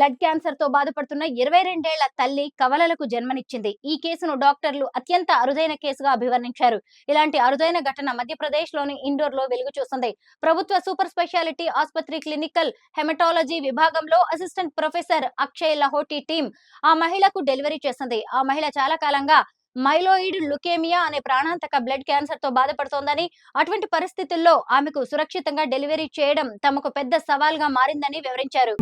Blood cancer తో బాధపడుతున్న 22 ఏళ్ల తల్లి కవలలకు జన్మనిచ్చింది. ఈ కేసును డాక్టర్లు అత్యంత అరుదైన కేసుగా అభివర్ణించారు. ఇలాంటి అరుదైన ఘటన మధ్యప్రదేశ్ లోని ఇండోర్ లో వెలుగు చూసింది. ప్రభుత్వ సూపర్ స్పెషాలిటీ ఆసుపత్రి క్లినికల్ హెమటాలజీ విభాగంలో assistant professor Akshay Lahoti team ఆ మహిళకు డెలివరీ చేసింది. ఆ మహిళ చాలా కాలంగా మైలోయిడ్ లుకేమియా అనే ప్రాణాంతక బ్లడ్ క్యాన్సర్ తో బాధపడుతోందని, అటువంటి పరిస్థితుల్లో ఆమెకు సురక్షితంగా డెలివరీ చేయడం తమకు పెద్ద సవాల్గా మారిందని వివరించారు.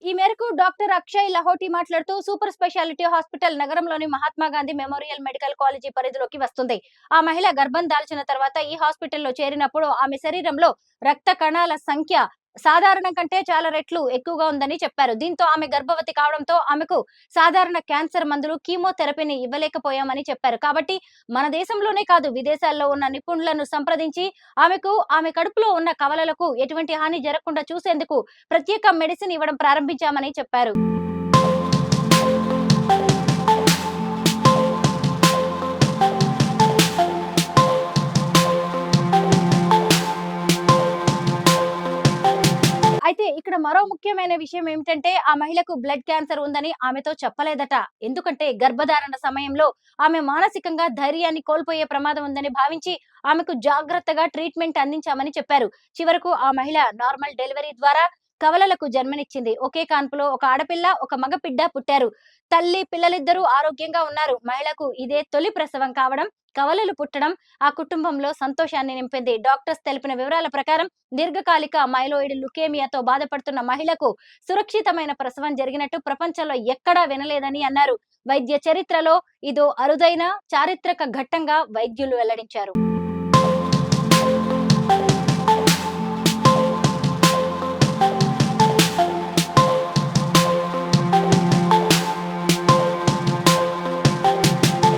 ఈ మేరకు డాక్టర్ అక్షయ్ లహోటి మాట్లాడుతూ, సూపర్ స్పెషాలిటీ హాస్పిటల్ నగరంలోని Mahatma Gandhi memorial medical college పరిధిలోకి వస్తుంది. ఆ మహిళ గర్భం దాల్చిన తర్వాత ఈ హాస్పిటల్లో చేరినప్పుడు ఆమె శరీరంలో రక్త కణాల సంఖ్య సాధారణం కంటే చాలా రెట్లు ఎక్కువగా ఉందని చెప్పారు. దీంతో ఆమె గర్భవతి కావడంతో ఆమెకు సాధారణ క్యాన్సర్ మందులు, కీమోథెరపీని ఇవ్వలేకపోయామని చెప్పారు. కాబట్టి మన దేశంలోనే కాదు, విదేశాల్లో ఉన్న నిపుణులను సంప్రదించి ఆమె కడుపులో ఉన్న కవలలకు ఎటువంటి హాని జరగకుండా చూసేందుకు ప్రత్యేక మెడిసిన్ ఇవ్వడం ప్రారంభించామని చెప్పారు. అయితే ఇక్కడ మరో ముఖ్యమైన విషయం ఏమిటంటే, ఆ మహిళకు బ్లడ్ క్యాన్సర్ ఉందని ఆమెతో చెప్పలేదట. ఎందుకంటే గర్భధారణ సమయంలో ఆమె మానసికంగా ధైర్యాన్ని కోల్పోయే ప్రమాదం ఉందని భావించి ఆమెకు జాగ్రత్తగా ట్రీట్మెంట్ అందించామని చెప్పారు. చివరకు ఆ మహిళ నార్మల్ డెలివరీ ద్వారా కవలలకు జన్మనిచ్చింది. ఒకే కాన్పులో ఒక ఆడపిల్ల, ఒక మగ బిడ్డ పుట్టారు. తల్లి, పిల్లలిద్దరూ ఆరోగ్యంగా ఉన్నారు. మహిళకు ఇదే తొలి ప్రసవం కావడం, కవలలు పుట్టడం ఆ కుటుంబంలో సంతోషాన్ని నింపింది. డాక్టర్స్ తెలిపిన వివరాల ప్రకారం దీర్ఘకాలిక మైలోయిడ్ లుకేమియాతో బాధపడుతున్న మహిళకు సురక్షితమైన ప్రసవం జరిగినట్టు ప్రపంచంలో ఎక్కడా వినలేదని అన్నారు. వైద్య చరిత్రలో ఇదో అరుదైన చారిత్రక ఘట్టంగా వైద్యులు వెల్లడించారు.